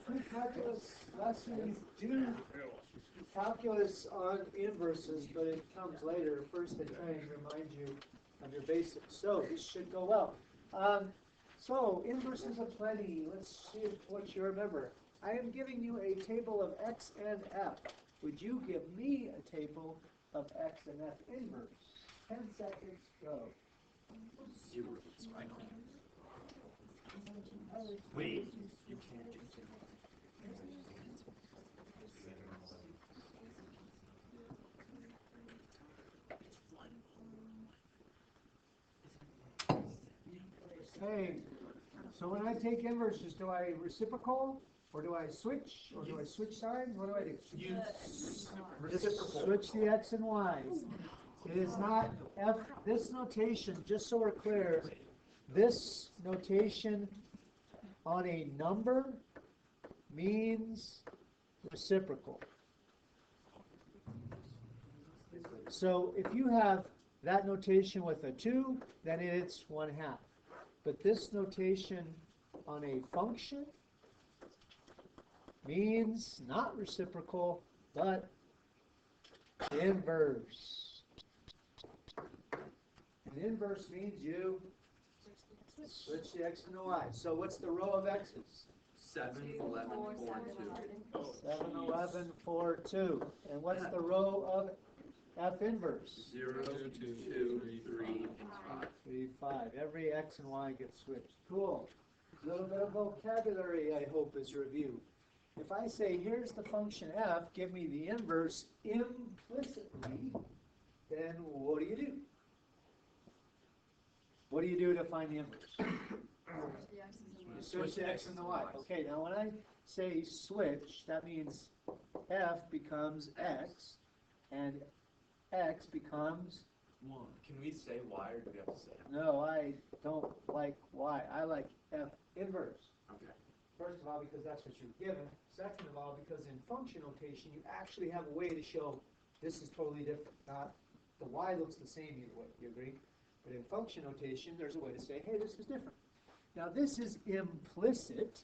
Pre-calculus lessons do calculus on inverses, but it comes later. First, they try and remind you of your basics. So this should go well. So inverses aplenty. Let's see what you remember. I am giving you a table of x and f. Would you give me a table of x and f inverse? 10 seconds, go. 0. So I don't. Wait, you can't do it. Okay, so when I take inverses, do I reciprocal, or do I switch, or do I switch signs? What do I do? You Just switch the x and y. It is not f. This notation, just so we're clear, this notation on a number means reciprocal. So if you have that notation with a 2, then it's 1/2. But this notation on a function means not reciprocal, but inverse. An inverse means you switch the x and the y. So what's the row of x's? 7, 11, 4, 2. 7, 11, 4, 2. And what's the row of f inverse? 0, 2, 3, and 5. 3, 5. Every x and y gets switched. Cool. A little bit of vocabulary, I hope, is reviewed. If I say, here's the function f, give me the inverse implicitly, then what do you do? What do you do to find the inverse? You switch the x and the y. Okay, now when I say switch, that means f becomes x, and x becomes 1. Can we say y, or do we have to say it? no, I don't like y. I like f inverse. Okay. First of all, because that's what you're given. Second of all, because in function notation, you actually have a way to show this is totally different. The y looks the same either way. You agree? But in function notation, there's a way to say, hey, this is different. Now, this is implicit,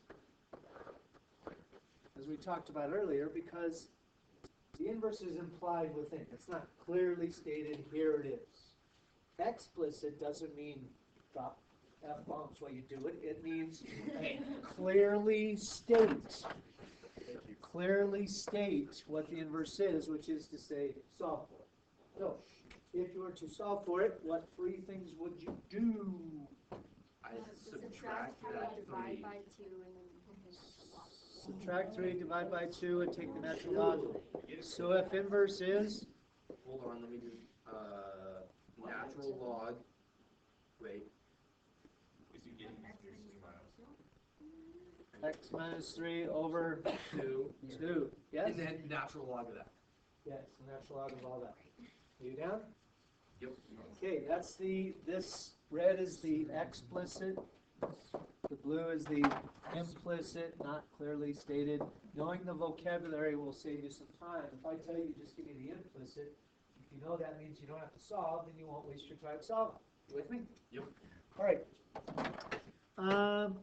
as we talked about earlier, because the inverse is implied within. It's not clearly stated, here it is. Explicit doesn't mean the F-bombs while you do it. It means clearly state. Clearly state what the inverse is, which is to say, solve for it. So, if you were to solve for it, what 3 things would you do? I subtract that 3. Subtract 3, divide by 2, and take the natural log. So F inverse is? Hold on, let me do natural log. Wait. X minus 3 over 2. 2. Yes? And then natural log of that. Yes, the natural log of all that. You down? Yep. Okay, that's this red is the explicit. The blue is the implicit, not clearly stated. Knowing the vocabulary will save you some time. If I tell you just give me the implicit, if you know that means you don't have to solve, then you won't waste your time solving. You with me? Yep. All right.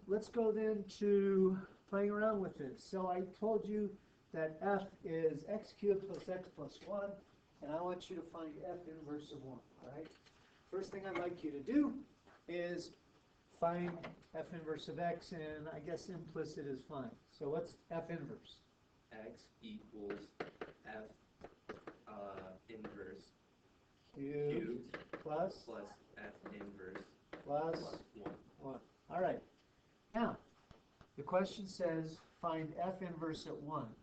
Let's go then to playing around with this. So I told you that f is x cubed plus x plus 1, and I want you to find f inverse of 1. All right. First thing I'd like you to do is find f inverse of x, and I guess implicit is fine. So what's f inverse? X equals F inverse Cubed plus F inverse plus 1. 1. All right. Now, the question says find f inverse at 1.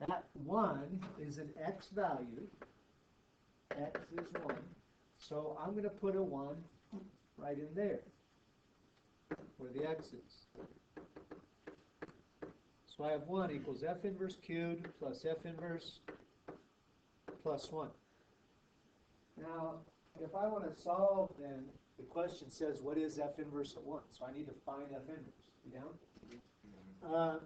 That 1 is an x value. X is 1. So I'm going to put a 1 right in there where the x is. So I have 1 equals f inverse cubed plus f inverse plus 1. Now, if I want to solve, then the question says, what is f inverse at 1? So I need to find f inverse. You down?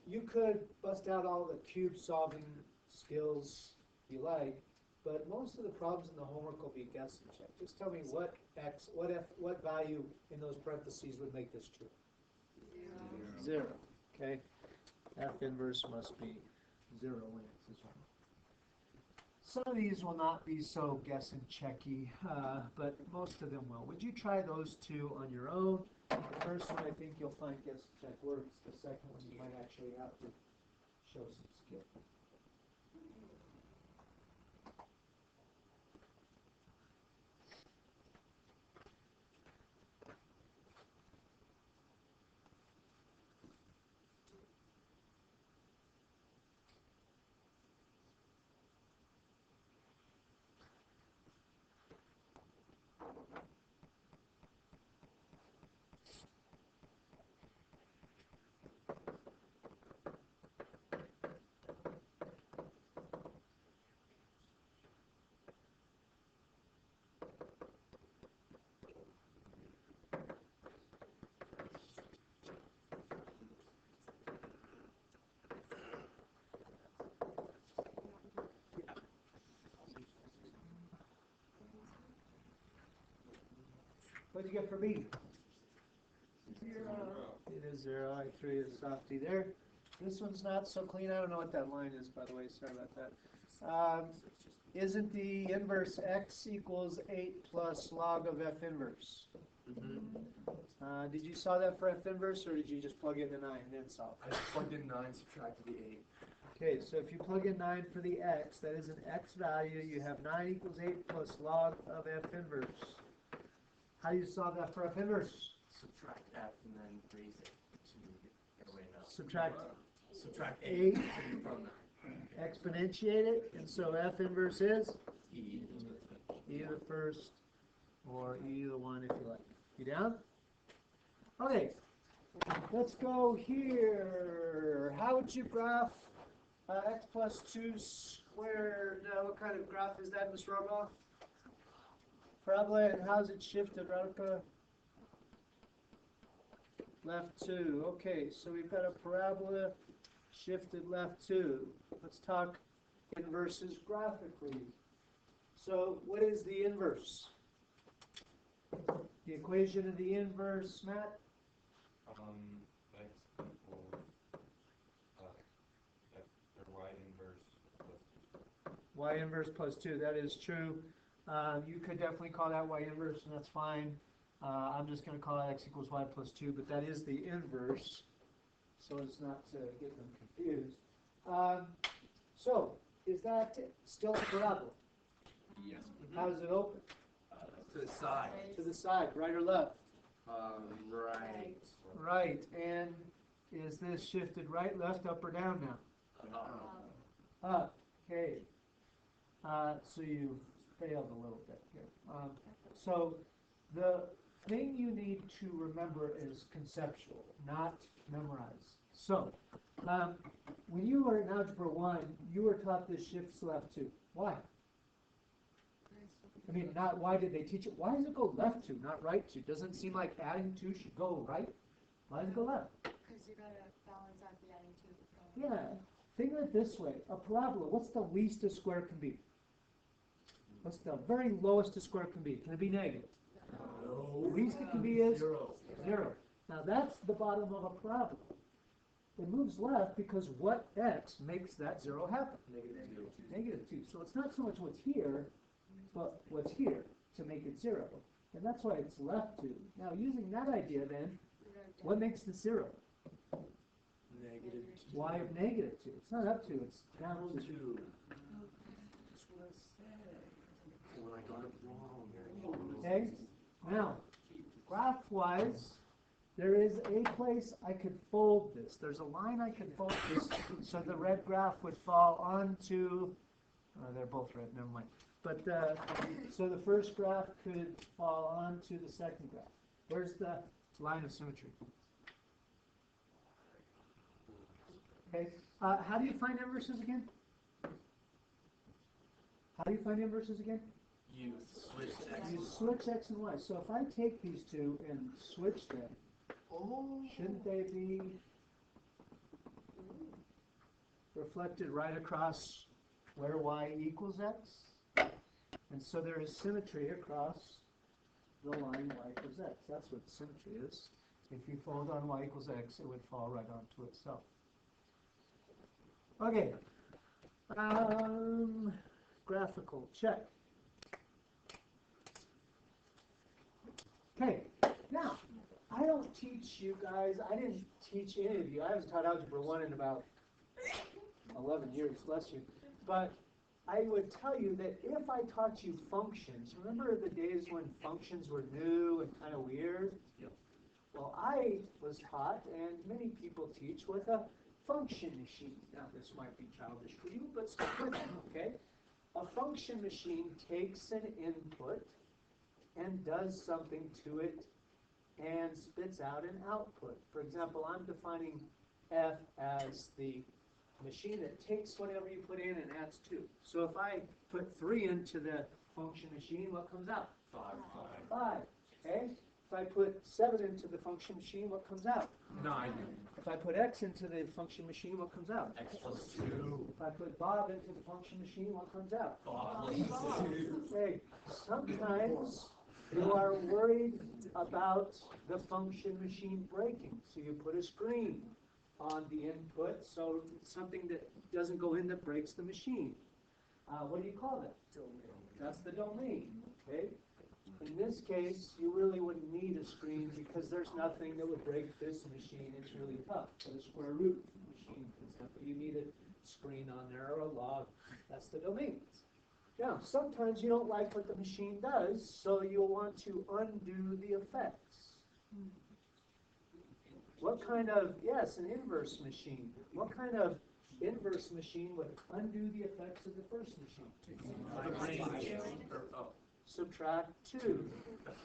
You could bust out all the cube solving skills you like, but most of the problems in the homework will be guess and check. Just tell me what value in those parentheses would make this true. 0. okay? F inverse must be 0 when x is 1. Some of these will not be so guess and checky, but most of them will. Would you try those two on your own? The first one I think you'll find guess and check works. The second one you might actually have to show some skill. What did you get for B? 0. It is 0. I threw you a softie there. This one's not so clean. I don't know what that line is, by the way. Sorry about that. Isn't the inverse x equals 8 plus log of f inverse? Did you solve that for f inverse, or did you just plug in the 9 and then solve? I plugged in 9, subtracted the 8. Okay, so if you plug in 9 for the x, that is an x value. You have 9 equals 8 plus log of f inverse. How do you solve that for f inverse? Subtract f and then raise it to get away now. Subtract 8 from 9. Exponentiate it, and so f inverse is E. e to the first or e to the 1 if you like. You down? Okay, let's go here. How would you graph x plus 2 squared? What kind of graph is that, Mr. Rogoff? Parabola, and how's it shifted, Radhika? Left 2. Okay, so we've got a parabola shifted left 2. Let's talk inverses graphically. So what is the inverse? The equation of the inverse, Matt? X equals F or Y inverse plus 2. Y inverse plus 2, that is true. You could definitely call that Y inverse, and that's fine. I'm just going to call it x equals y plus 2, but that is the inverse, so as not to get them confused. So, is that still a parabola? Yes. How does it open? To the side. To the side, right or left? Right. Right, and is this shifted right, left, up, or down now? Up, okay. So you failed a little bit here. So the thing you need to remember is conceptual, not memorize. So when you were in Algebra 1, you were taught this shifts left 2. Why? I mean, not why did they teach it? Why does it go left 2, not right 2? Doesn't seem like adding 2 should go right. Why does it go left? Because you gotta balance out the adding two. Yeah. Think of it this way. A parabola, what's the least a square can be? What's the very lowest a square can be? Can it be negative? No. The least it can be is 0. 0. Now that's the bottom of a parabola. It moves left because what x makes that 0 happen? -2. Negative 2. So it's not so much what's here, but what's here to make it 0. And that's why it's left 2. Now using that idea then, what makes the 0? -2. Y of negative 2. It's not up 2, it's down 2. 2. That's what I said. When I got it wrong. Okay? Now, graph-wise, there is a place I could fold this. There's a line I could fold this so the red graph would fall onto, they're both red, never mind. But, so the first graph could fall onto the second graph. Where's the line of symmetry? Okay, how do you find inverses again? How do you find inverses again? You switch X. You switch x and y. So if I take these two and switch them, shouldn't they be reflected right across where y equals x? And so there is symmetry across the line y equals x. That's what symmetry is. If you fold on y equals x, it would fall right onto itself. Okay. Graphical, check. Okay, now, I don't teach you guys, I didn't teach any of you, I haven't taught Algebra 1 in about 11 years, bless you. But I would tell you that if I taught you functions, remember the days when functions were new and kind of weird? Yep. Well, I was taught, and many people teach, with a function machine. Now, this might be childish for you, but stick with it, okay? A function machine takes an input and does something to it and spits out an output. For example, I'm defining f as the machine that takes whatever you put in and adds 2. So if I put 3 into the function machine, what comes out? 5. Okay? If I put 7 into the function machine, what comes out? 9. If I put x into the function machine, what comes out? X plus 2. If I put Bob into the function machine, what comes out? Bob plus 2. Okay, sometimes you are worried about the function machine breaking, so you put a screen on the input, so something that doesn't go in that breaks the machine. What do you call that? Domain. That's the domain, okay? In this case, you really wouldn't need a screen because there's nothing that would break this machine. It's really tough. For the square root machine, for example, you need a screen on there or a log. That's the domain. Now, sometimes you don't like what the machine does, so you'll want to undo the effects. What kind of, yes, an inverse machine. What kind of inverse machine would undo the effects of the first machine? Subtract 2.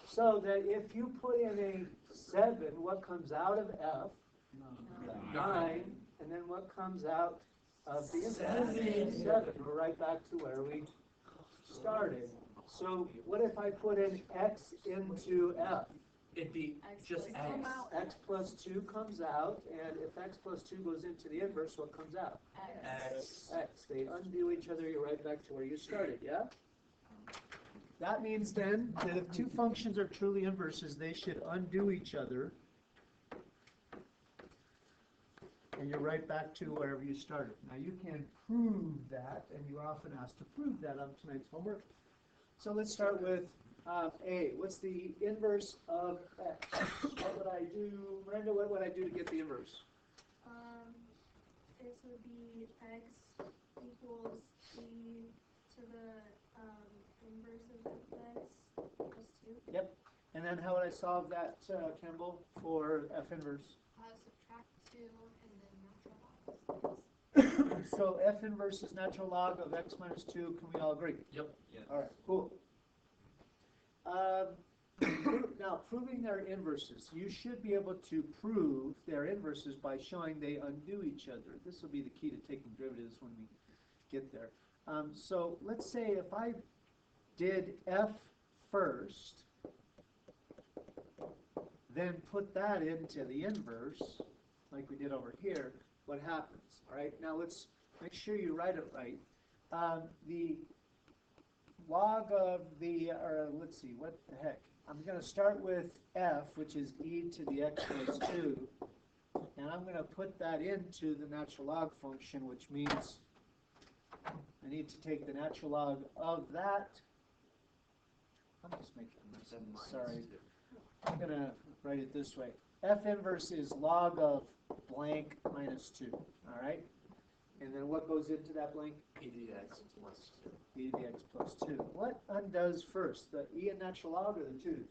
So that if you put in a 7, what comes out of f? 9. And then what comes out of the inverse? 7. We're right back to where we started. So what if I put in x into f? It'd be just X. X plus 2 comes out, and if x plus 2 goes into the inverse, what comes out? X. X. They undo each other, you're right back to where you started, yeah? That means then that if two functions are truly inverses, they should undo each other. And you're right back to wherever you started. Now you can prove that, and you're often asked to prove that on tonight's homework. So let's start with A. What's the inverse of x? What would I do? Miranda, what would I do to get the inverse? This would be x equals e to the inverse of x plus 2. Yep. And then how would I solve that, Campbell, for f inverse? Subtract 2 and then natural log. So f inverse is natural log of x minus 2. Can we all agree? Yep. All right, cool. Now, proving their inverses. You should be able to prove their inverses by showing they undo each other. This will be the key to taking derivatives when we get there. So let's say if I did f first, then put that into the inverse, like we did over here, what happens? All right, now let's make sure you write it right. The log of the, or let's see, what the heck? I'm going to start with f, which is e to the x plus 2, and I'm going to put that into the natural log function, which means I need to take the natural log of that. I'm just making a mess of this, sorry. I'm going to write it this way. F inverse is log of blank minus 2, all right? And then what goes into that blank? E to the X plus 2. E to the x plus 2. What undoes first, the e and natural log or the 2's?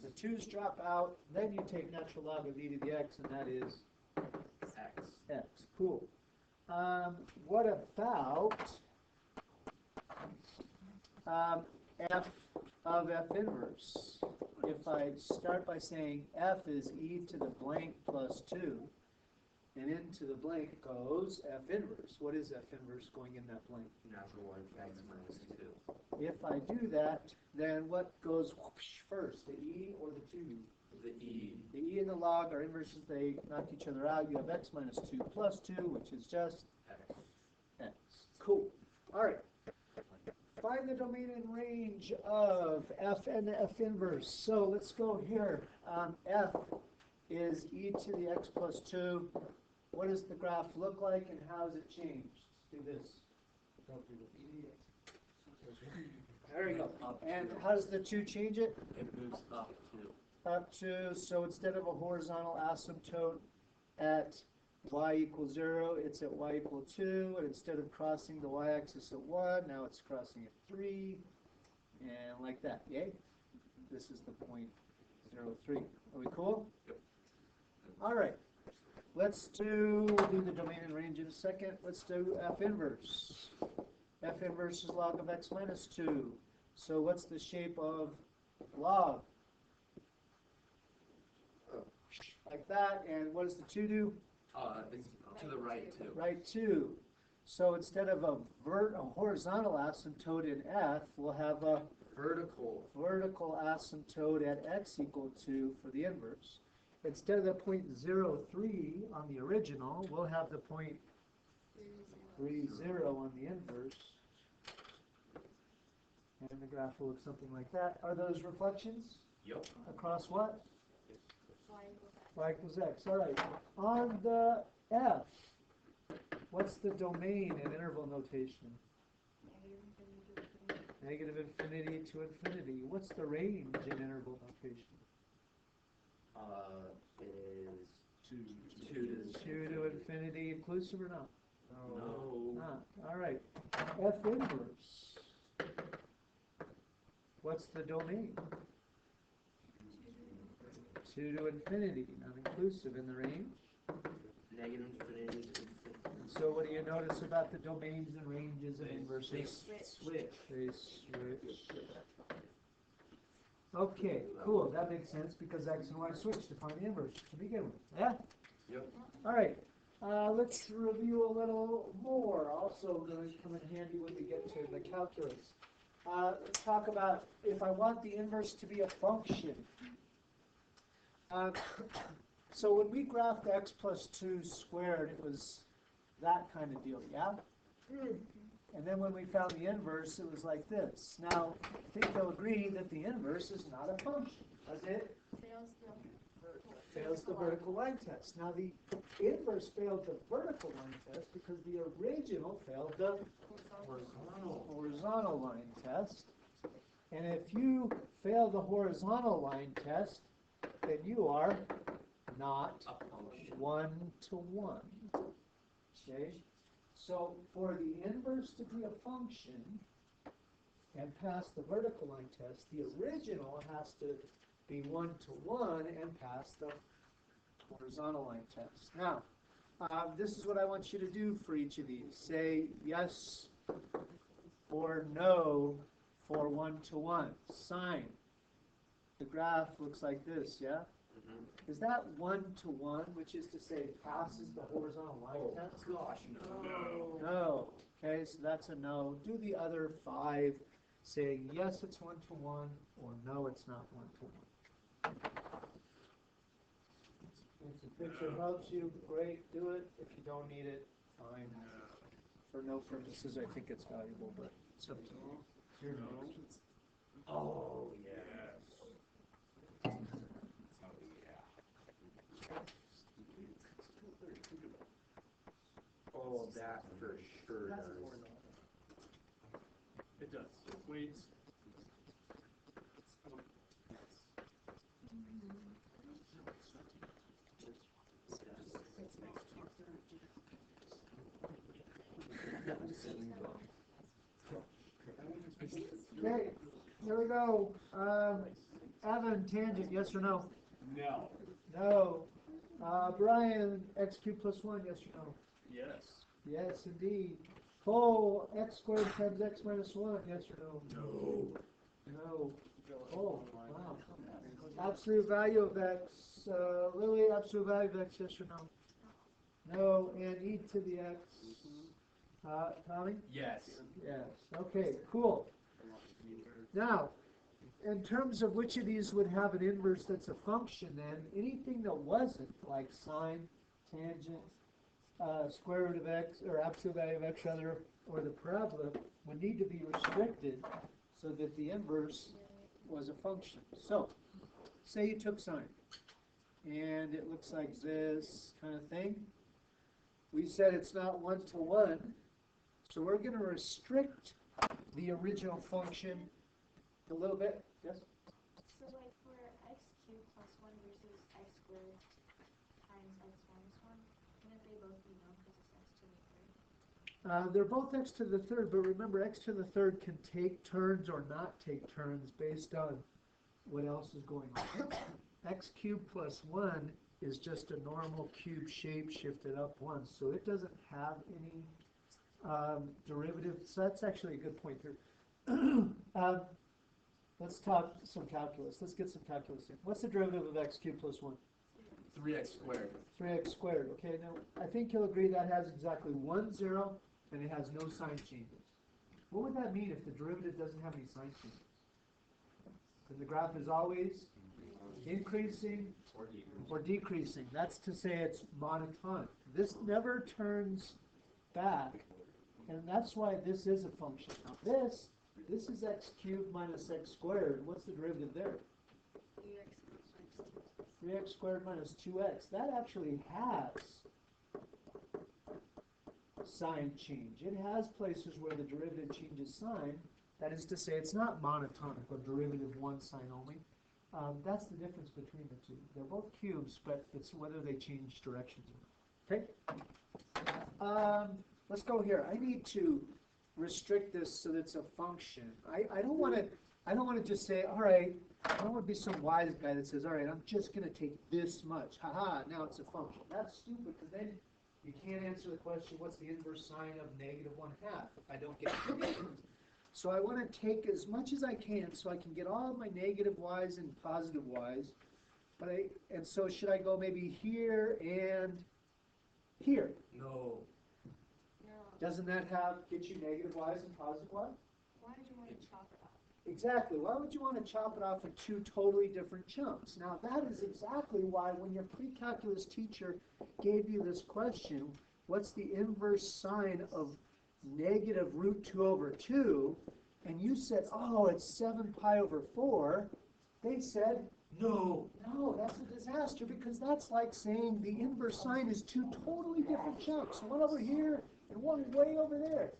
The 2's drop out, then you take natural log of e to the x, and that is X. x. Cool. What about f of f inverse? If I start by saying f is e to the blank plus 2, and into the blank goes f inverse. What is f inverse going in that blank? Natural log X minus 2. If I do that, then what goes whoosh first, the e or the 2? The E. The e and the log are inverses, they knock each other out. You have x minus 2 plus 2, which is just X. x. Cool. All right. Find the domain and range of f and f inverse. So let's go here. F is e to the x plus 2. What does the graph look like and how has it changed? Do this. There you go. And how does the 2 change it? It moves up too. Up to, so instead of a horizontal asymptote at y equals 0, it's at y equal 2, and instead of crossing the y-axis at 1, now it's crossing at 3, and like that, yay? This is the point 0, 3. Are we cool? Yep. All right. We'll do the domain and range in a second. Let's do F inverse. F inverse is log of x minus 2. So what's the shape of log? Like that, and what does the 2 do? It's to the right too. Right 2. So instead of a horizontal asymptote in F, we'll have a Vertical. vertical asymptote at x equal 2 for the inverse. Instead of the point 0, 3 on the original, we'll have the point 3, 0 on the inverse. And the graph will look something like that. Are those reflections? Yep. Across what? Y equals Y equals X. x. All right. On the F, what's the domain in interval notation? Negative infinity to infinity. What's the range in interval notation? Is 2 2 to infinity, inclusive or not? No. Not. All right. F inverse. What's the domain? 2 to infinity, not inclusive in the range. Negative infinity to infinity. So what do you notice about the domains and ranges of They inverses? switch. They switch. Okay, cool. That makes sense because x and y switch to find the inverse to begin with. Yeah? Yep. All right. Let's review a little more. Also going to come in handy when we get to the calculus. Let's talk about if I want the inverse to be a function. So when we graphed x plus 2 squared, it was that kind of deal, yeah? And then when we found the inverse, it was like this. Now, I think they'll agree that the inverse is not a function, does it? Fails the vertical line test. Now, the inverse failed the vertical line test because the original failed the horizontal line test. And if you fail the horizontal line test, then you are not A function. 1-to-1. Okay? So for the inverse to be a function and pass the vertical line test, the original has to be 1-to-1 and pass the horizontal line test. Now, this is what I want you to do for each of these. Say yes or no for 1-to-1. Sign. The graph looks like this, yeah? Is that 1-to-1, which is to say it passes the horizontal line test? Gosh, no. No. Okay, so that's a no. Do the other 5 saying yes, it's 1-to-1, or no, it's not 1-to-1. If the picture helps you, great, do it. If you don't need it, fine. For no purposes, I think it's valuable, but it's up to you. It's your notes. Oh, yeah. Oh, that for sure does. It does. Wait. Okay, here we go. Evan, tangent, yes or no? No. No. Brian, x cubed plus 1, yes or no? Yes. Yes, indeed. Cole, x squared times x minus 1, yes or no? No. No. Oh, wow. Absolute value of x. Lily, absolute value of x, yes or no? No, and e to the x. Tommy? Yes. Yes. Okay, cool. Now, in terms of which of these would have an inverse that's a function, then anything that wasn't, like sine, tangent, square root of x, or absolute value of x rather, or the parabola, would need to be restricted so that the inverse was a function. So, say you took sine. and it looks like this kind of thing. We said it's not one-to-one, so we're going to restrict the original function a little bit. Yes? So like for x cubed plus 1 versus x squared times x minus 1, can they both be known because it's x to the third? They're both x to the third, but remember x to the third can take turns or not take turns based on what else is going on. X cubed plus 1 is just a normal cube shape shifted up once, so it doesn't have any derivative. So that's actually a good point here. Let's talk some calculus. Let's get some calculus in. What's the derivative of x cubed plus 1? 3x squared. 3x squared. Okay, now I think you'll agree that has exactly 1 0 and it has no sign changes. What would that mean if the derivative doesn't have any sign changes? Then the graph is always increasing or decreasing. That's to say it's monotonic. This never turns back, and that's why this is a function. Now this is x cubed minus x squared. What's the derivative there? 3x squared minus 2x. That actually has sign change. It has places where the derivative changes sign. That is to say, it's not monotonic or derivative one sign only. That's the difference between the two. They're both cubes, but it's whether they change directions or not. Okay? Let's go here. I need to restrict this so that it's a function. I don't want to just say, all right, I don't want to be some wise guy that says, all right, I'm just going to take this much. Haha, now it's a function. That's stupid, because then you can't answer the question, what's the inverse sign of negative 1/2 if I don't get it. So I want to take as much as I can so I can get all of my negative y's and positive y's. And so should I go maybe here and here? No. No. Doesn't that get you negative y's and positive y's? Why did you want to chop it off? Exactly. Why would you want to chop it off in two totally different chunks? Now that is exactly why when your pre-calculus teacher gave you this question, what's the inverse sign of negative root 2 over 2, and you said, oh, it's 7 pi over 4, they said, no, that's a disaster, because that's like saying the inverse sign is two totally different chunks, one over here and one way over there.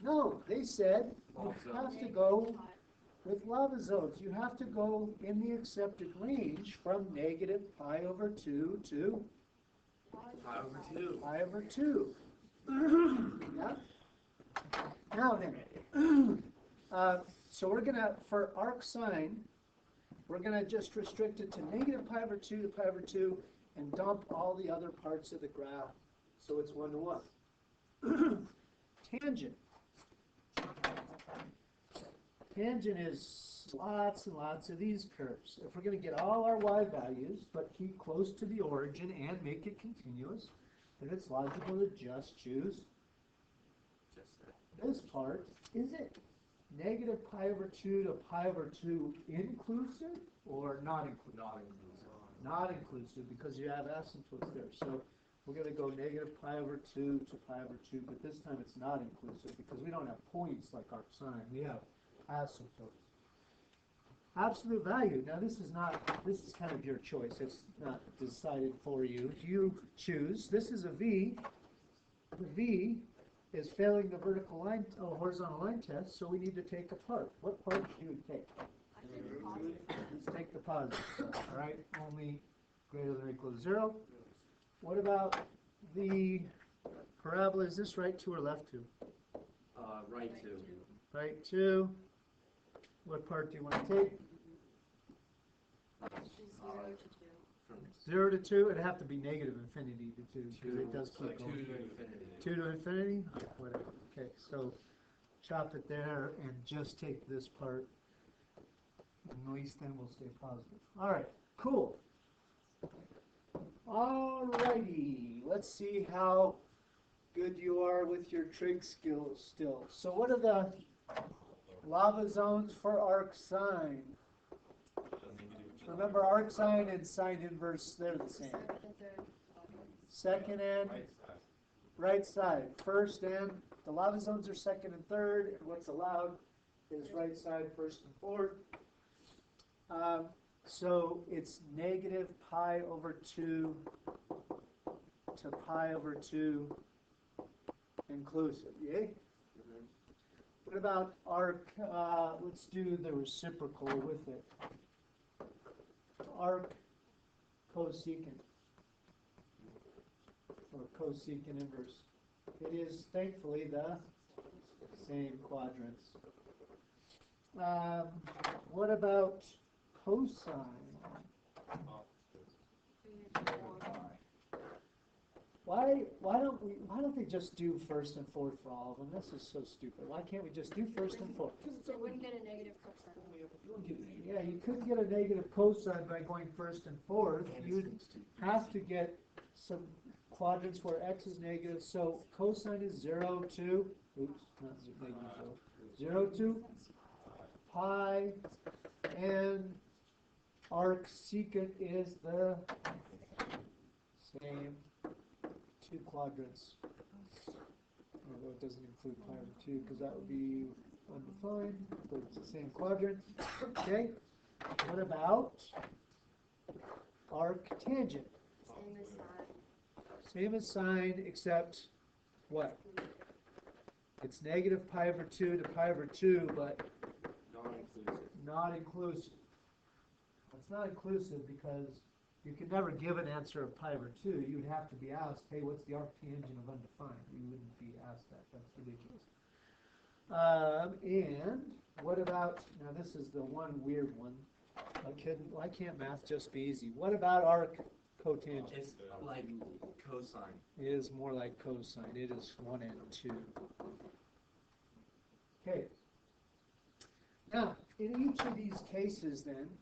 No, they said you have to go with Lavazones. You have to go in the accepted range from negative pi over 2 to Pi over 2. pi over 2. Yeah? Now then, so we're going to, for arc sine, we're going to just restrict it to negative pi over 2 to pi over 2 and dump all the other parts of the graph so it's 1-to-1. Tangent. Tangent is lots and lots of these curves. If we're going to get all our y values but keep close to the origin and make it continuous, then it's logical to just choose this part. Is it negative pi over 2 to pi over 2 inclusive or not inclusive? Not inclusive. Not inclusive, because you have asymptotes there. So we're going to go negative pi over 2 to pi over 2, but this time it's not inclusive because we don't have points like arc sine. We have asymptotes. Absolute value. Now this is kind of your choice. It's not decided for you. You choose. This is a V. The V is failing the horizontal line test, so we need to take a part. What part do you take? Let's take the positive. All right, only greater than or equal to 0. What about the parabola? Is this right 2 or left 2? Right 2. Right 2. What part do you want to take? 0 to 2. It'd have to be negative infinity to 2 because it does keep going. 2 to infinity. 2 to infinity? Whatever. Okay, so chop it there and just take this part. At least then we'll stay positive. All right, cool. All righty, let's see how good you are with your trig skills still. So what are the lava zones for arc sine? Remember, arc sine and sine inverse, they're the same. Second and right side. First and, the lava zones are second and third, and what's allowed is right side, first and fourth. So it's negative pi over 2 to pi over 2 inclusive, yay? What about arc, let's do the reciprocal with it. Arc cosecant, or cosecant inverse. It is thankfully the same quadrants. What about cosine? Why don't they just do first and fourth for all of them? This is so stupid. Why can't we just do first and fourth? So we wouldn't get a negative cosine. Yeah, you couldn't get a negative cosine by going first and fourth. You'd have to get some quadrants where x is negative. So cosine is 0 to, oops, not negative 0, 0 to pi, and arc secant is the same. 2 quadrants. Although it doesn't include pi over 2 because that would be undefined, but it's the same quadrant. Okay. What about arc tangent? Same as sine, except what? It's negative pi over 2 to pi over 2, but not inclusive. It's not inclusive because you could never give an answer of pi over 2. You would have to be asked, hey, what's the arctangent of undefined? You wouldn't be asked that. That's ridiculous. And what about, now this is the one weird one. Why can't math just be easy? What about arc cotangent? It's like cosine. It is more like cosine. It is 1 and 2. Okay. Now, in each of these cases then,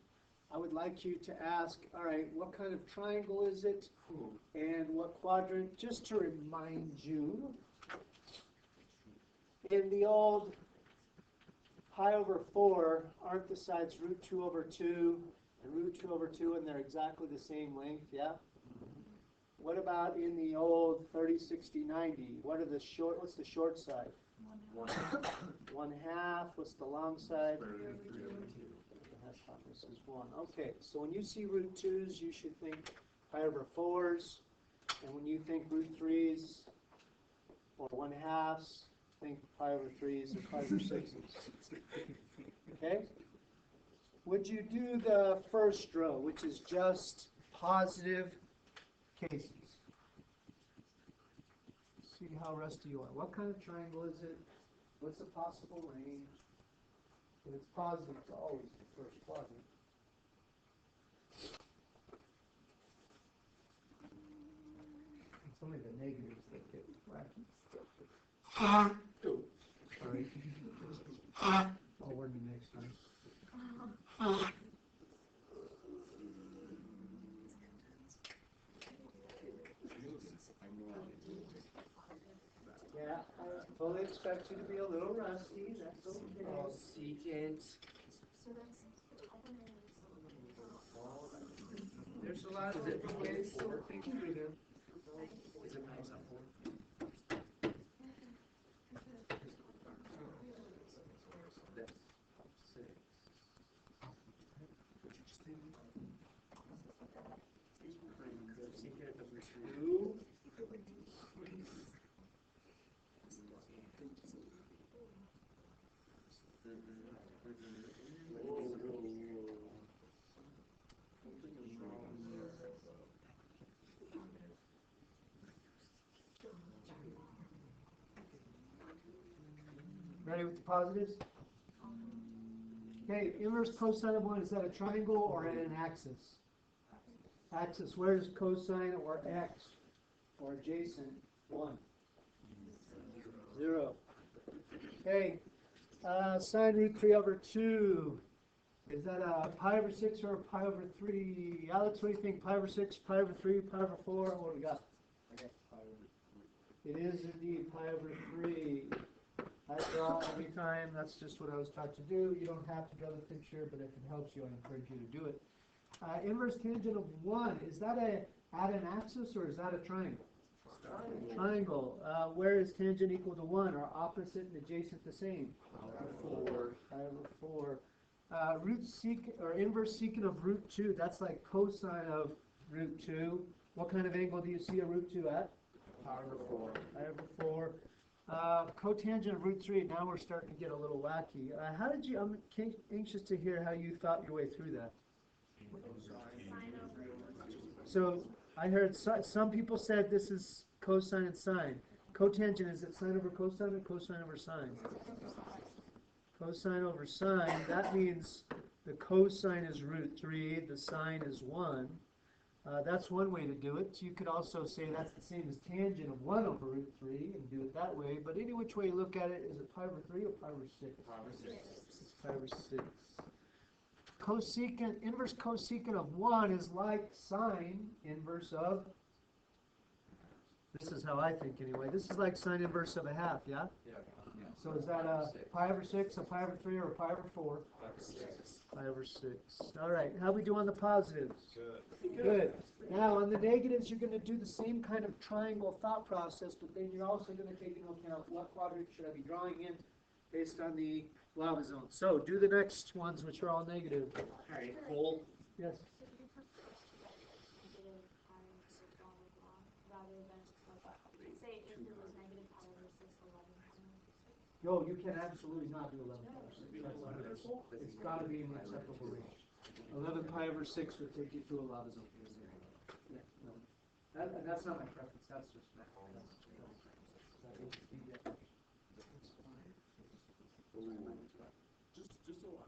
I would like you to ask, all right, what kind of triangle is it? And what quadrant? Just to remind you, in the old pi over 4, aren't the sides root 2 over 2 and root 2 over 2, and they're exactly the same length, yeah? What about in the old 30, 60, 90? What's the short side? 1/2. What's the long side? This is 1. Okay, so when you see root 2's, you should think pi over 4's. And when you think root 3's or 1/2's, think pi over 3's or pi over 6's. Okay? Would you do the first row, which is just positive cases? See how rusty you are. What kind of triangle is it? What's the possible range? If it's positive, it's always the first quadrant. It's only the negatives that get wacky. Sorry. I'll warn you next time. Yeah, I fully expect you to be a little rusty. That's okay. Secant. There's a lot of different ways to work things through there. Is it times up 4? That's 6. Would you just think? Secant of 2. Ready with the positives? Okay, inverse cosine of 1, is that a triangle or an axis? Axis, where's cosine or x or adjacent? 1. 0. Okay, sine root 3 over 2. Is that a pi over 6 or a pi over 3? Alex, what do you think? Pi over 6, pi over 3, pi over 4? What do we got? I got pi over 3. It is indeed pi over 3. I draw every time. That's just what I was taught to do. You don't have to draw the picture, but if it helps you, I encourage you to do it. Inverse tangent of 1. Is that at an axis or is that a triangle? Triangle. Where is tangent equal to 1? Are opposite and adjacent the same? Pi over 4. Pi over 4. root secant, or inverse secant of root 2, that's like cosine of root 2. What kind of angle do you see a root 2 at? Pi over 4. Pi over 4. Cotangent of root 3, now we're starting to get a little wacky. How did you, I'm anxious to hear how you thought your way through that. So I heard some people said this is cosine and sine. Cotangent, is it sine over cosine or cosine over sine? Cosine over sine, that means the cosine is root 3, the sine is 1. That's one way to do it. You could also say that's the same as tangent of 1 over root 3 and do it that way. But any which way you look at it, is it pi over 3 or pi over 6? Pi over 6. It's pi over 6. Cosecant, inverse cosecant of 1 is like sine inverse of, this is how I think anyway, this is like sine inverse of a half, yeah? Yeah. So is that a pi over 6, a pi over 3, or a pi over 4? Pi over 6. Pi over 6. All right, how we do on the positives? Good. Good. Now, on the negatives, you're going to do the same kind of triangle thought process, but then you're also going to take into account what quadrant should I be drawing in based on the lava zone. So, do the next ones, which are all negative. Alright, cool. Yes? So do you prefer negative pi over 6 all the way along, rather than, like, say if it was negative pi over 6, 11 pi over 6? No, you can absolutely not do 11 pi over 6. It's got to be in the acceptable range. 11 pi over 6 would take you through a lava zone. Yeah, no. That's not my preference, that's just math. Just a lot.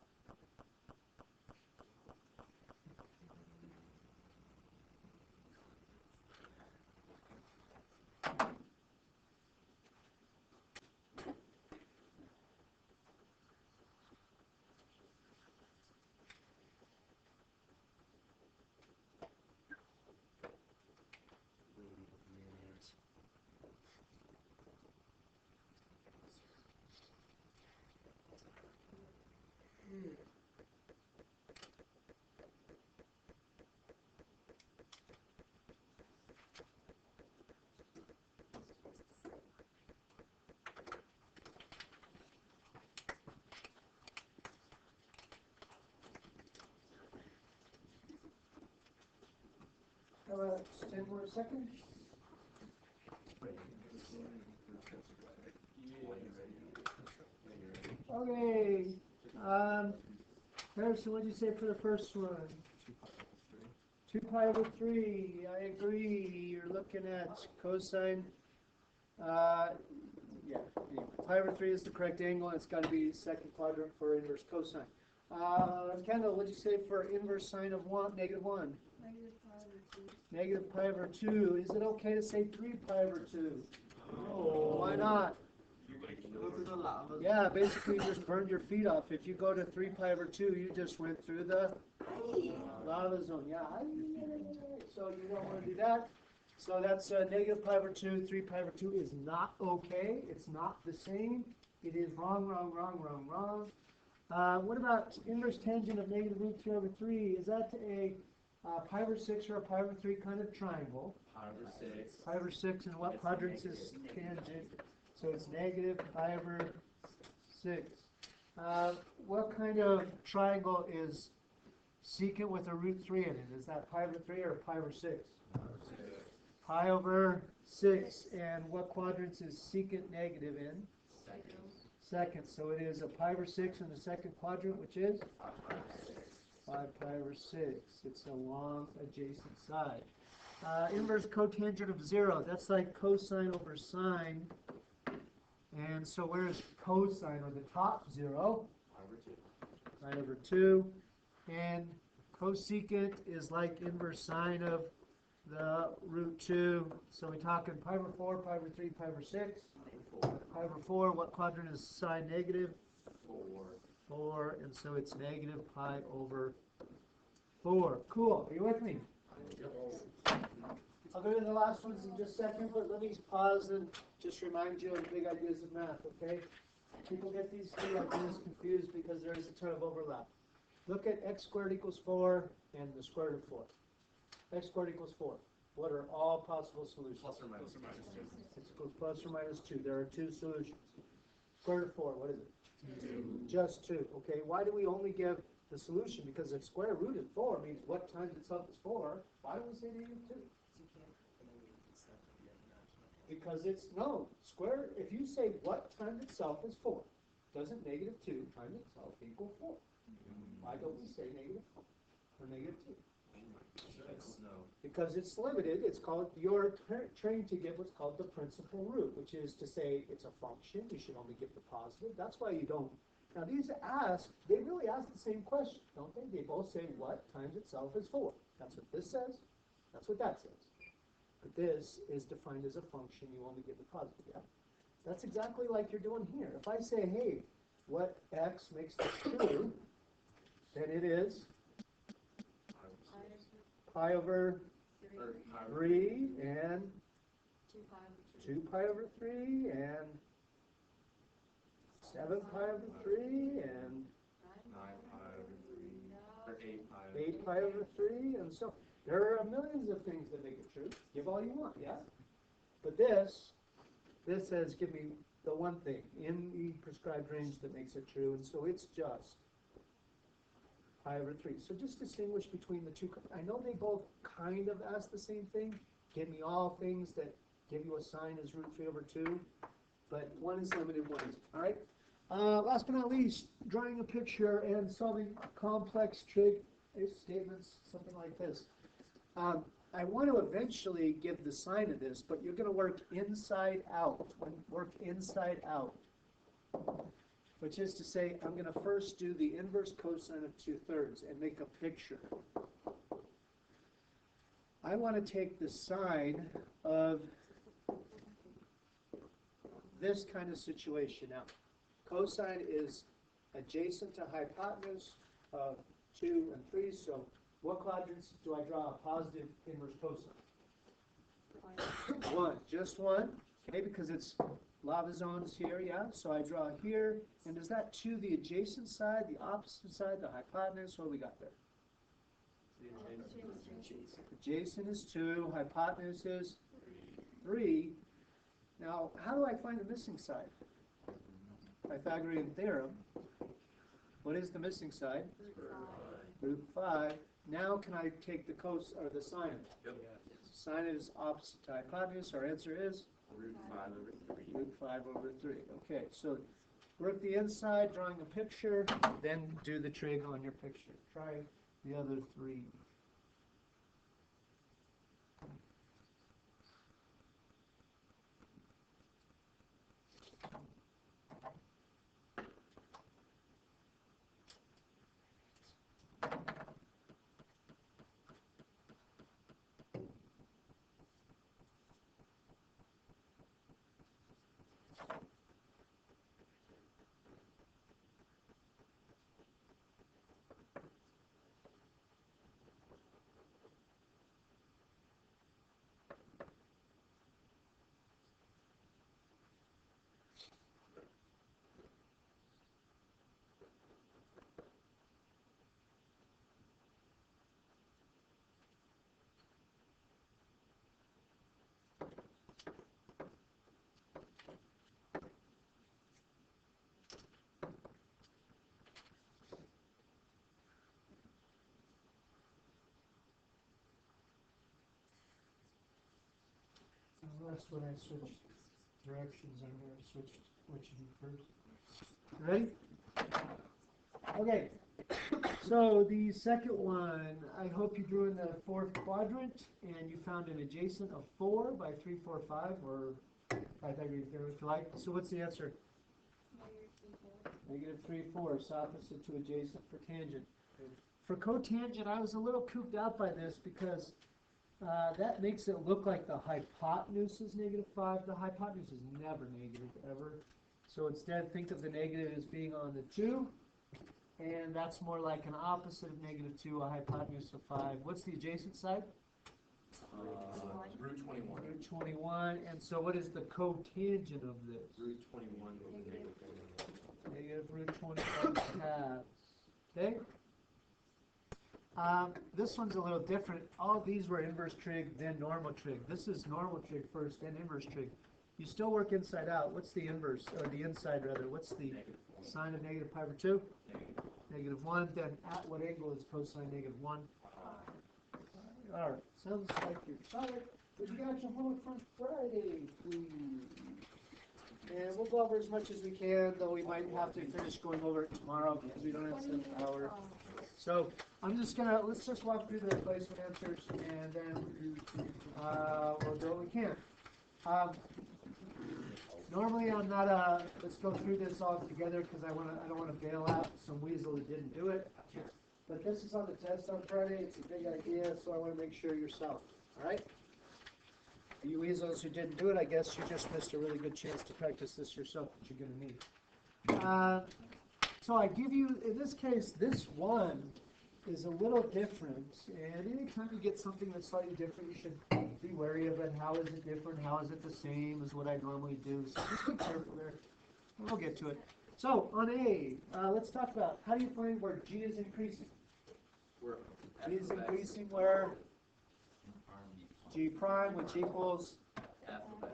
How about 10 more seconds? Okay. Harrison, what did you say for the first one? 2 pi over 3. I agree. You're looking at cosine. Yeah, pi over 3 is the correct angle, and it's got to be second quadrant for inverse cosine. Kendall, what did you say for inverse sine of 1, negative 1? Negative pi over 2. Negative pi over 2. Is it okay to say 3 pi over 2? Oh. Why not? Go to the lava. Yeah, basically you just burned your feet off. If you go to 3 pi over 2, you just went through the lava zone. Yeah, so you don't want to do that. So that's negative pi over 2. 3 pi over 2 is not okay. It's not the same. It is wrong, wrong, wrong, wrong, wrong. What about inverse tangent of negative root 3 over 3? Is that a pi over 6 or a pi over 3 kind of triangle? Pi over 6. Pi over 6, and what quadrants is tangent? So it's negative pi over 6. What kind of triangle is secant with a root 3 in it? Is that pi over 3 or pi over 6? Pi over 6. And what quadrants is secant negative in? Second. So it is a pi over 6 in the second quadrant, which is? 5 pi over 6. It's along adjacent side. Inverse cotangent of 0. That's like cosine over sine. And so where is cosine, or the top 0? Pi over 2. And cosecant is like inverse sine of the root 2. So we're talking pi over 4, pi over 3, pi over 6. Pi over 4, what quadrant is sine negative? 4. And so it's negative pi over 4. Cool. Are you with me? I'll go to the last ones in just a second, but let me pause and just remind you of the big ideas of math, okay? People get these two ideas confused because there is a ton of overlap. Look at x squared equals 4 and the square root of 4. X squared equals 4. What are all possible solutions? Plus or minus 2. X equals plus or minus 2. There are two solutions. Square root of 4, what is it? 2. Just 2. Okay, why do we only give the solution, because if square root of 4 means what times itself is 4, why don't we say negative 2? Because it's, no, square, if you say what times itself is 4, doesn't negative 2 times itself equal 4? Why don't we say negative 4 or negative 2? Because it's limited, it's called, you're trained to give what's called the principal root, which is to say it's a function, you should only give the positive. That's why you don't. Now these they really ask the same question, don't they? They both say what times itself is 4. That's what this says, that's what that says. But this is defined as a function, you only give the positive, yeah? That's exactly like you're doing here. If I say, hey, what x makes this true, then it is pi over 3 and 2 pi over 3 and 7 pi over 3 and 8 pi over 3 and so there are millions of things that make it true. Give all you want, yeah? But this says give me the one thing in the prescribed range that makes it true, and so it's just pi over 3. So just distinguish between the two. I know they both kind of ask the same thing. Give me all things that give you a sign as root 3 over 2. But one is limited, one isn't. All right? Last but not least, drawing a picture and solving complex trig statements, something like this. I want to eventually give the sign of this, but you're going to work inside out. Work inside out. Which is to say, I'm going to first do the inverse cosine of 2/3 and make a picture. I want to take the sine of this kind of situation. Now, cosine is adjacent to hypotenuse of 2 and 3, so what quadrants do I draw a positive inverse cosine? One, just one, okay, because it's lava zones here, yeah, so I draw here, and is that to the adjacent side, the opposite side, the hypotenuse? What do we got there? Adjacent is 2, hypotenuse is 3. Now, how do I find the missing side? Pythagorean theorem. What is the missing side? Root 5. Now can I take the the sine? Yep. Sine is opposite to hypotenuse. Our answer is? Root 5 over 3. Root 5 over 3. Okay, so work the inside, drawing a picture, then do the trig on your picture. Try the other 3. That's when I switched directions on here. I switched what you do first. Ready? Okay. So the second one, I hope you drew in the 4th quadrant and you found an adjacent of 4 by 3, 4, 5, or Pythagorean theorem if you like. So what's the answer? Negative 3, 4. It's opposite to adjacent for tangent. For cotangent, I was a little cooped out by this because that makes it look like the hypotenuse is negative 5. The hypotenuse is never negative, ever. So instead, think of the negative as being on the 2. And that's more like an opposite of negative 2, a hypotenuse of 5. What's the adjacent side? Root 21. Root 21. And so what is the cotangent of this? Root 21 over negative 21. Negative root 21 halves. Okay? This one's a little different. All of these were inverse trig, then normal trig. This is normal trig first, then inverse trig. You still work inside out. What's the inverse, or the inside rather? What's the sine of negative pi over 2? -1, then at what angle is cosine -1? Alright, sounds like you're solid. Would you got your homework from Friday, please? And we'll go over as much as we can, though we might have to finish going over it tomorrow because we don't have 7 hours. So I'm just gonna, let's just walk through the placement answers and then we'll do what we can. Normally I'm not, let's go through this all together because I don't wanna bail out some weasel that didn't do it. But this is on the test on Friday, it's a big idea, so I wanna make sure yourself, alright? You weasels who didn't do it, I guess you just missed a really good chance to practice this yourself, which you're gonna need. So I give you, in this case, this one is a little different, and anytime you get something that's slightly different, you should be wary of it. How is it different? How is it the same as what I normally do? So just be careful there, and we'll get to it. So on A, let's talk about, how do you find where G is increasing? G is increasing where? G prime, which equals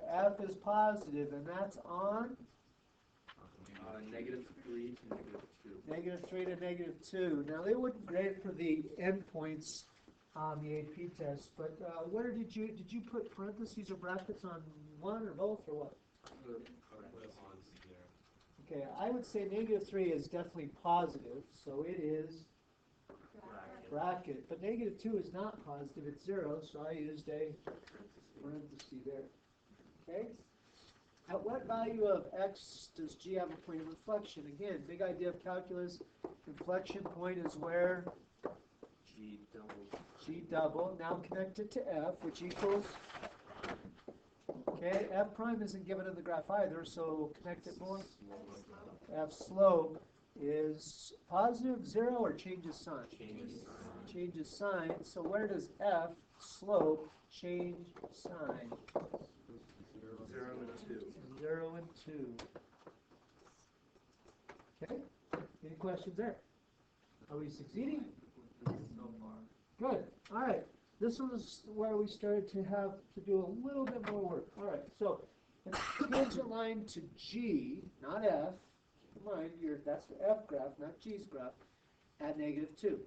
F is positive, and that's on? -3 to -2. -3 to -2. Now they wouldn't grade for the endpoints on the AP test, but where did you put parentheses or brackets on one or both or what? Okay, I would say -3 is definitely positive, so it is bracket. But -2 is not positive, it's 0, so I used a parenthesis there. Okay? At what value of x does G have a point of inflection? Again, big idea of calculus. Inflection point is where? G double. G double. Now connect it to F, which equals? Okay, F prime isn't given in the graph either, so connect it more. F slope is positive, 0, or changes sign? Changes sign. So where does F slope change sign? 0 and 2. 0 and 2. Okay, any questions there? Are we succeeding? So far. Good, all right. This was where we started to have to do a little bit more work. All right, so a tangent line to G, not F. Keep in mind, that's the F graph, not G's graph, at -2.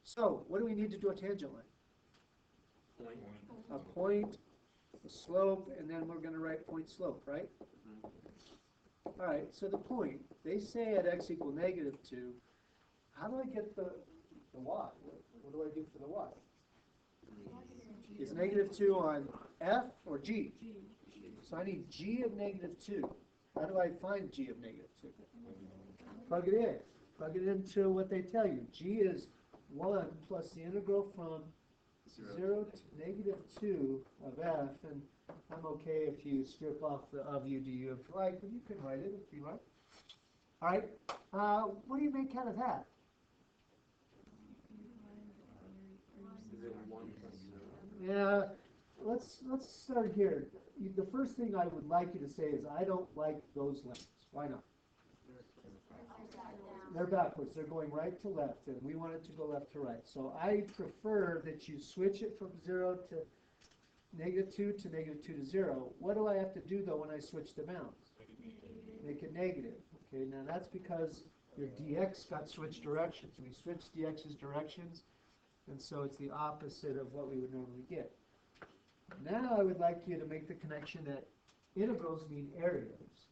So what do we need to do a tangent line? Point. A point, a slope, and then we're going to write point slope, right? All right, so the point, they say at x equal -2. How do I get the y? What do I do for the y? Is -2 on F or G? So I need G of -2. How do I find G of -2? Plug it in. Plug it into what they tell you. G is 1 plus the integral from 0 to -2 of F, and I'm okay if you strip off the of you, do you, if you like, but you can write it if you like. All right, what do you make out of that? Is it 1 plus 0? Yeah, let's start here. The first thing I would like you to say is I don't like those lengths. Why not? They're backwards. They're going right to left, and we want it to go left to right. So I prefer that you switch it from 0 to -2 to -2 to 0. What do I have to do, though, when I switch the bounds? Make it negative. Okay, now that's because your dx got switched directions. We switched dx's directions, and so it's the opposite of what we would normally get. Now I would like you to make the connection that integrals mean areas.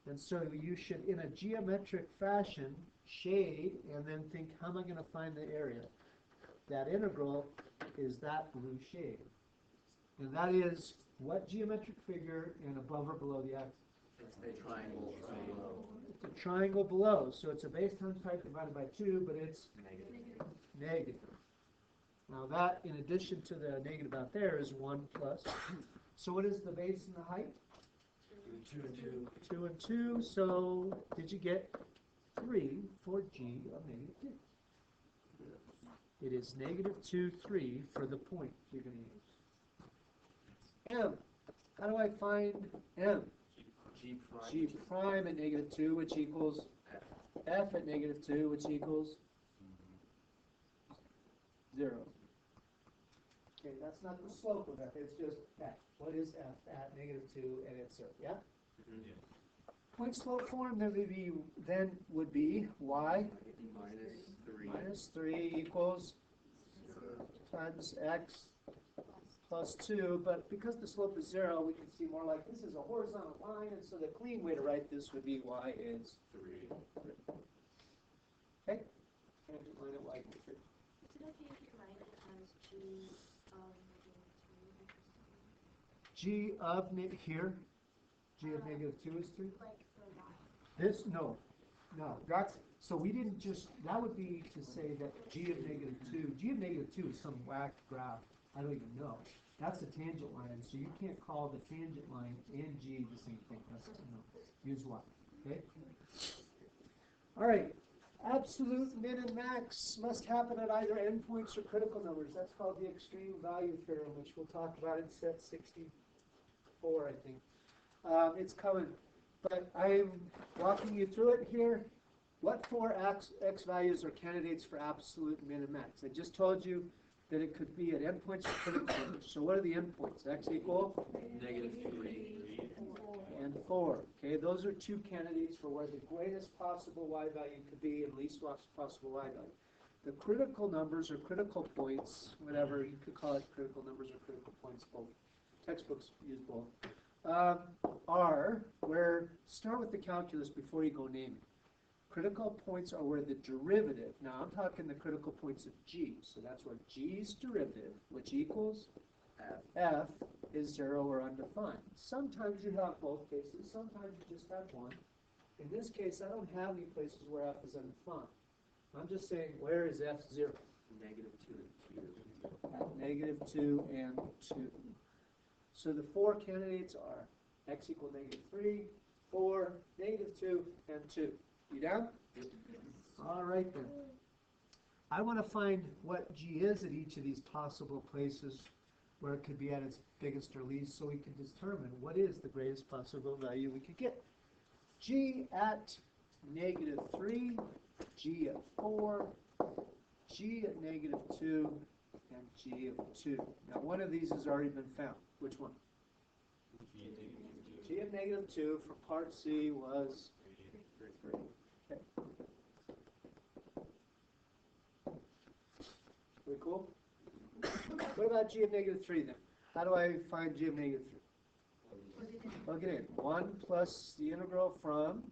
And so you should, in a geometric fashion, shade and then think, how am I going to find the area? That integral is that blue shade. And that is what geometric figure and above or below the axis? It's a triangle below. It's a triangle below. So it's a base times height divided by 2, but it's negative. Now that, in addition to the negative out there, is 1 plus. So what is the base and the height? 2 and 2. 2 and 2. So did you get 3 for G of -2? It is -2, 3 for the point you're going to use. M. How do I find M? G prime. G prime at -2, which equals F at -2, which equals 0. Okay, that's not the slope of F, it's just F. What is F at -2 and it's 0, yeah? endpoint slope form, then would be y -3 minus 3 equals times x plus 2, but because the slope is 0, we can see more like this is a horizontal line, and so the clean way to write this would be y is 3. okay? Tangent line at y equals 3. Is it okay if you write it as G of -2 or something? G of here, G of -2 is 3. Like for y. This, no, that's, so we didn't just, that would be to say that G of -2 is some whack graph, I don't even know. That's a tangent line, so you can't call the tangent line and G the same thing, that's, use Y, okay? All right, absolute min and max must happen at either endpoints or critical numbers. That's called the extreme value theorem, which we'll talk about in set 64, I think. It's coming, but I'm walking you through it here. What four x values are candidates for absolute min and max? I just told you that it could be at endpoints or critical numbers. So what are the endpoints? X equal? -3 And 4. Okay, those are two candidates for where the greatest possible y value could be and least possible y value. The critical numbers or critical points, whatever, you could call it critical numbers or critical points, both. Textbooks use both. Are where, start with the calculus before you go naming. Critical points are where the derivative, now I'm talking the critical points of G, so that's where G's derivative, which equals F, is 0 or undefined. Sometimes you have both cases, sometimes you just have one. In this case, I don't have any places where F is undefined. I'm just saying, where is F 0? -2 At -2 and 2. So the four candidates are x equal -3, 4, -2, and 2. You down? All right then. I want to find what G is at each of these possible places where it could be at its biggest or least, so we can determine what is the greatest possible value we could get. G at -3, G at 4, G at -2, and G of 2. Now one of these has already been found. Which one? G of -2 for part C was 3. Okay. Pretty cool? What about G of -3 then? How do I find G of -3? Plug it in. 1 plus the integral from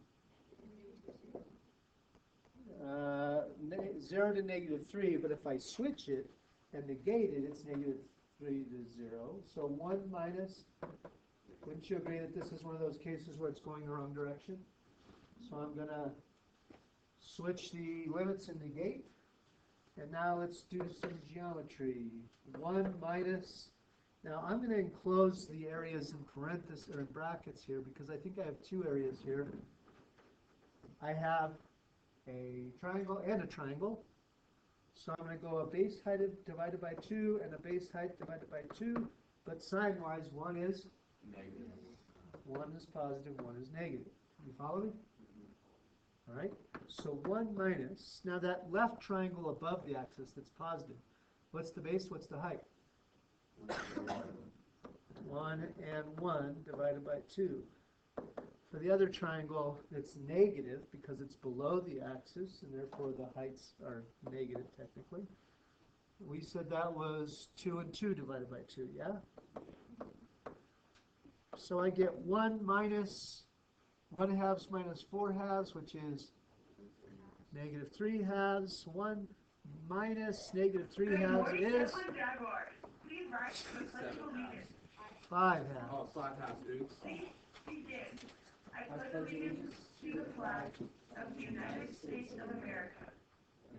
0 to -3, but if I switch it and negate it, it's -3 to 0. So 1 minus, wouldn't you agree that this is one of those cases where it's going the wrong direction? So I'm going to switch the limits and negate. And now let's do some geometry. 1 minus, now I'm going to enclose the areas in parentheses or in brackets here because I think I have two areas here. I have a triangle and a triangle. So I'm going to go a base height divided by 2 and a base height divided by 2. But sign-wise, one is negative. One is positive, one is negative. You follow me? All right. So 1 minus, now that left triangle above the axis that's positive, what's the base, what's the height? 1 and 1 divided by 2. For the other triangle, it's negative because it's below the axis, and therefore the heights are negative technically. We said that was 2 and 2 divided by 2, yeah? So I get 1 minus 1 halves minus 4 halves, which is -3 halves. 1 minus -3 halves is 5 halves. Oh, 5 halves, dudes. I pledge allegiance to the flag of the United States of America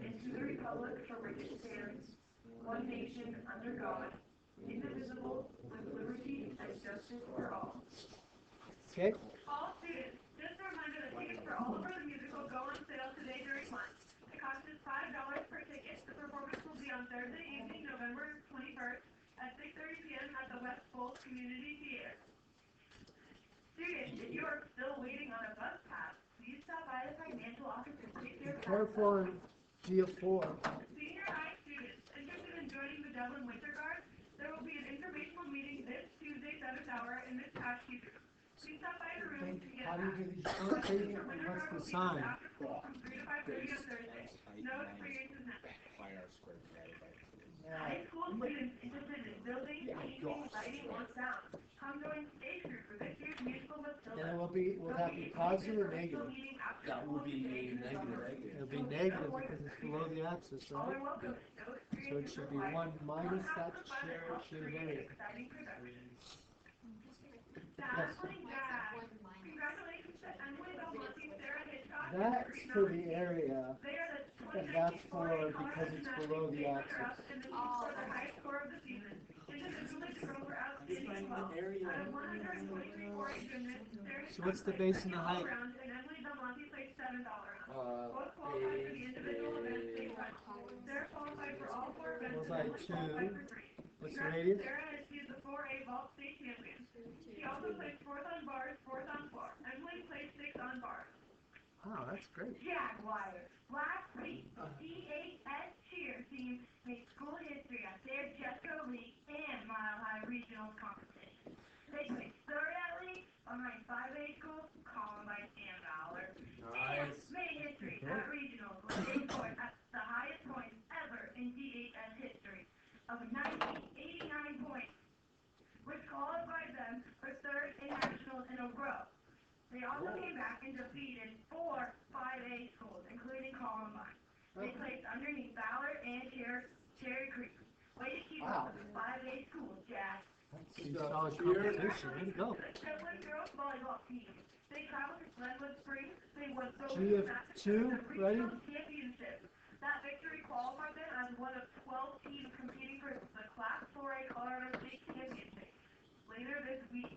and to the republic for which it stands, one nation under God, indivisible, with liberty and justice for all. Okay. All students, just a reminder that tickets for Oliver the Musical go on sale today during lunch. The cost is $5 per ticket. The performance will be on Thursday evening, November 21st at 6:30 p.m. at the West Bowles Community Theater. Students, if you are still waiting on a bus pass, please stop by the financial office and get your pass. Careful on G4. Senior high students interested in joining the Dublin Winter Guard, there will be an informational meeting this Tuesday, 7th hour, in Ms. Ashke's room. Please stop by the room to get How do you do back. the short thing, and what's the sign? After school from 3 to 5:30 on Thursday. No experience is necessary. High school students interested in building, painting, lighting, or sound. Come join stage group for this year's musical Matilda. And will that be positive or negative? That would be negative. It'll be negative because it's below the axis, All right? are welcome. No So experience it is should be required. 1 minus that Come have share fun should and have create been. exciting productions. Yes. Congratulations to Emily Belmonte, Sarah Hitchcock, and That's Sabrina for the Murphy. area, They are the and that's 2019 for, because it's below the axis. and the team for the highest score of the season. Individually, the girls were outstanding as well. Out of 123 4A gymnasts, Sarah So what's the base and the height? all-around, and Emily Belmonte placed 7th all-around. Both qualified for the individual events they won. Sarah qualified for all 4 events, 4 and by Emily qualified 2. for 3. What's the Congrats to radius? Sarah, as she is the 4A vault state champion. She also placed 4th on bars, 4th on floor. Emily placed 6th on bars. Wow, that's great. Jaguars. Last week, the DHS cheer team made school history at their Jesco League and Mile High Regionals competition. They placed 3rd at league behind 5A schools, Columbine and Valor. And made history at regionals where they scored at the highest points ever in DHS history of 1989 points, which qualified them for 3rd in nationals in a row. They also came back and defeated 4 5A schools, including Columbine. They placed underneath Valor and Cherry Creek. Way to keep up with the 5A schools, Jack. That's pretty solid competition. Way to go. The Glenwood girls volleyball team. They traveled to Glenwood Springs. They won G of 2, ready? championship. That victory qualified them as one of 12 teams competing for the Class 4A Colorado State Championship later this week.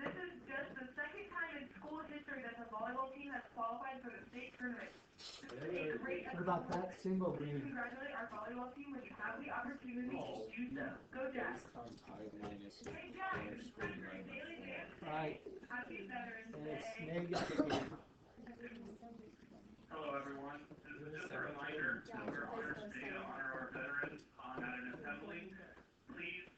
This is just the second time in school history that the volleyball team has qualified for the state tournament. This is a great What about that single We green? congratulate our volleyball team when you have the opportunity to do so. Go Jacks! Hey Jacks, it's time for a daily dance. Right, Happy Veterans and Day. it's negative. Hello, everyone. This is just a reminder that we're honored today to honor our veterans at an assembly. Please,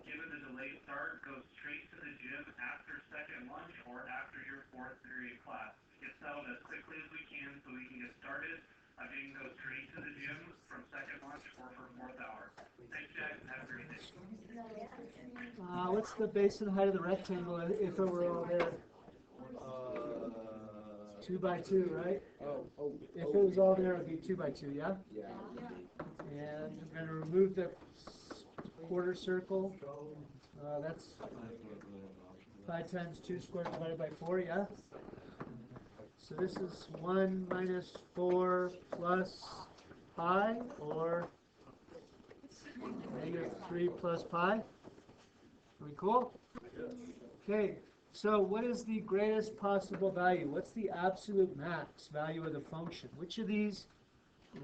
given the delayed start, go straight to the gym after second lunch or after your 4th period class. Get settled as quickly as we can so we can get started. Again, go straight to the gym from second lunch or for 4th hour. Thanks, Jack, and have a great day. What's the base and height of the rectangle if it were all there? 2 by 2, right? If it was all there, it would be 2 by 2, yeah? And I'm going to remove the quarter circle. That's 5 times 2 squared divided by 4, yeah? So this is 1 minus 4 plus pi, or negative 3 plus pi. Are we cool? Okay, so what is the greatest possible value? What's the absolute max value of the function? Which of these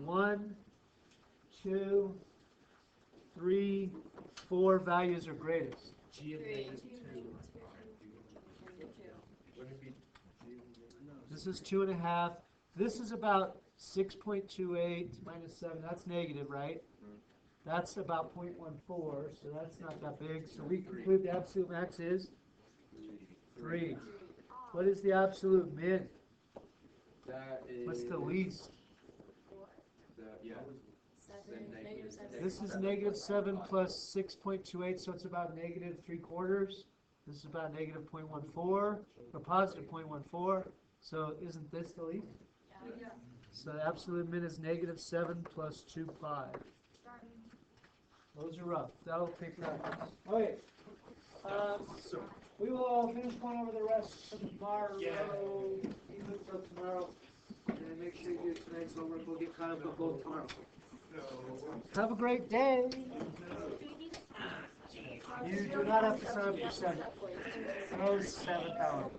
1, 2, 3, 4 values are greatest? G of negative 2. This is 2.5. This is about 6.28 minus 7. That's negative, right? That's about 0.14, so that's not that big. So we conclude the absolute max is 3. What is the absolute min? That is. What's the least? This is negative 7 plus 6.28, so it's about negative 3/4. This is about negative 0.14, or positive 0.14. So isn't this the least? Yeah. So the absolute min is negative 7 plus 2 pi. Those are rough. That'll take practice. Okay. We will finish going over the rest tomorrow. Even till tomorrow. And make sure you do tonight's homework. We'll get caught up with both tomorrow. Have a great day. You do not have to sign up for 7. No 7th hour.